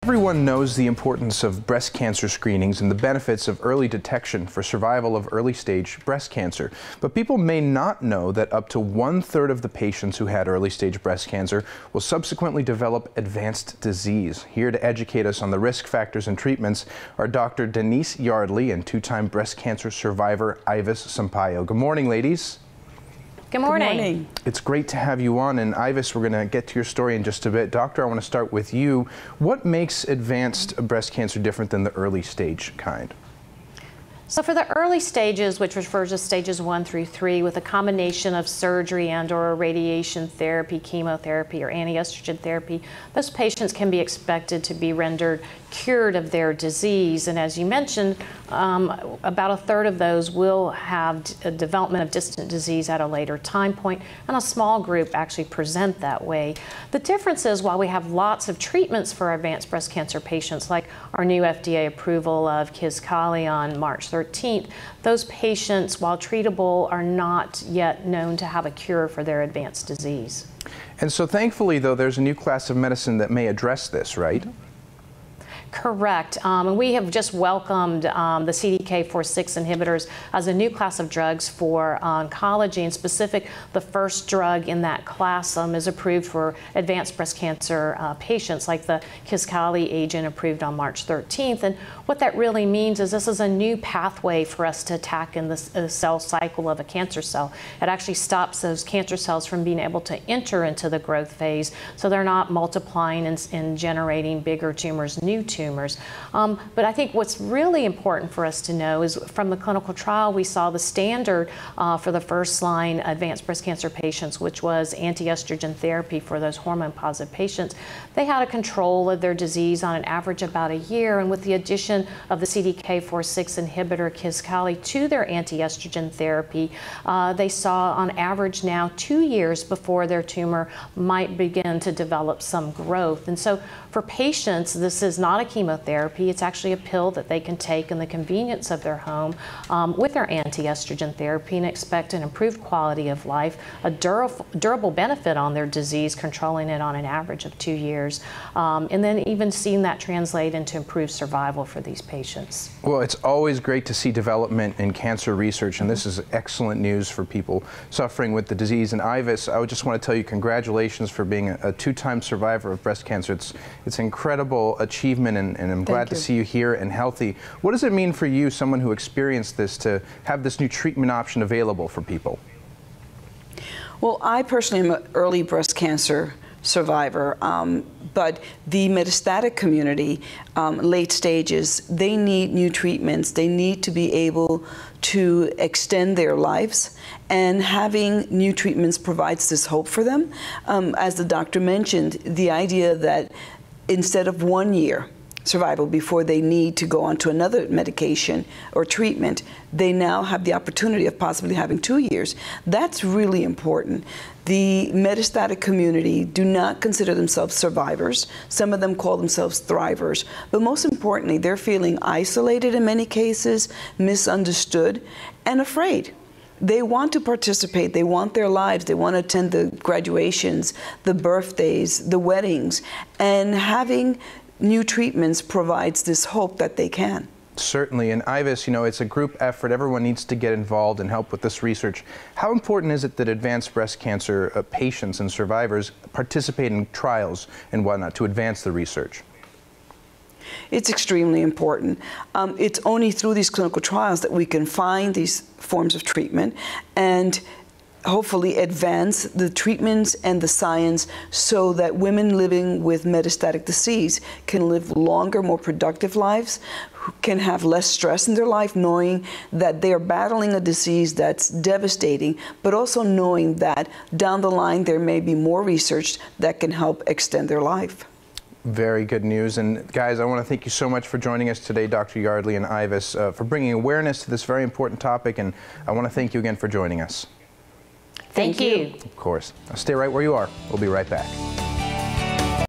Everyone knows the importance of breast cancer screenings and the benefits of early detection for survival of early-stage breast cancer. But people may not know that up to 1/3 of the patients who had early-stage breast cancer will subsequently develop advanced disease. Here to educate us on the risk factors and treatments are Dr. Denise Yardley and two-time breast cancer survivor Ivis Sampaio. Good morning, ladies. Good morning. Good morning. It's great to have you on, and Ivis, we're going to get to your story in just a bit. Doctor, I want to start with you. What makes advanced breast cancer different than the early stage kind? So for the early stages, which refers to stages 1 through 3, with a combination of surgery and/or radiation therapy, chemotherapy, or anti-estrogen therapy, those patients can be expected to be rendered cured of their disease. And as you mentioned, about 1/3 of those will have a development of distant disease at a later time point, and a small group actually present that way. The difference is, while we have lots of treatments for advanced breast cancer patients, like our new FDA approval of Kisqali on March 13th, those patients, while treatable, are not yet known to have a cure for their advanced disease. And so thankfully, though, there's a new class of medicine that may address this, right? Correct. And we have just welcomed the CDK4/6 inhibitors as a new class of drugs for oncology. In specific, the first drug in that class is approved for advanced breast cancer patients, like the Kisqali agent approved on March 13th. And what that really means is this is a new pathway for us to attack in the cell cycle of a cancer cell. It actually stops those cancer cells from being able to enter into the growth phase, so they're not multiplying and generating bigger tumors, new tumors. But I think what's really important for us to know is, from the clinical trial, we saw the standard for the first-line advanced breast cancer patients, which was anti-estrogen therapy for those hormone-positive patients. They had a control of their disease on an average about a year, and with the addition of the CDK4/6 inhibitor Kisqali to their anti-estrogen therapy, they saw on average now 2 years before their tumor might begin to develop some growth. And so for patients, this is not a chemotherapy. It's actually a pill that they can take in the convenience of their home with their anti-estrogen therapy and expect an improved quality of life, a durable benefit on their disease, controlling it on an average of 2 years, and then even seeing that translate into improved survival for these patients. Well, it's always great to see development in cancer research, and this is excellent news for people suffering with the disease. And Ivis, I would just want to tell you congratulations for being a two-time survivor of breast cancer. It's an incredible achievement, and I'm glad to see you here and healthy. What does it mean for you, someone who experienced this, to have this new treatment option available for people? Well, I personally am an early breast cancer survivor, but the metastatic community, late stages, they need new treatments. They need to be able to extend their lives, and having new treatments provides this hope for them. As the doctor mentioned, the idea that instead of 1 year survival before they need to go on to another medication or treatment, they now have the opportunity of possibly having 2 years. That's really important. The metastatic community do not consider themselves survivors. Some of them call themselves thrivers. But most importantly, they're feeling isolated in many cases, misunderstood, and afraid. They want to participate, they want their lives, they want to attend the graduations, the birthdays, the weddings, and having new treatments provides this hope that they can. Certainly, and Ivis, you know, it's a group effort. Everyone needs to get involved and help with this research. How important is it that advanced breast cancer patients and survivors participate in trials and whatnot to advance the research? It's extremely important. It's only through these clinical trials that we can find these forms of treatment and hopefully advance the treatments and the science so that women living with metastatic disease can live longer, more productive lives, can have less stress in their life, knowing that they are battling a disease that's devastating, but also knowing that down the line there may be more research that can help extend their life. Very good news. And guys, I want to thank you so much for joining us today, Dr. Yardley and Ivis, for bringing awareness to this very important topic. And I want to thank you again for joining us. Thank you. Of course. Now stay right where you are. We'll be right back.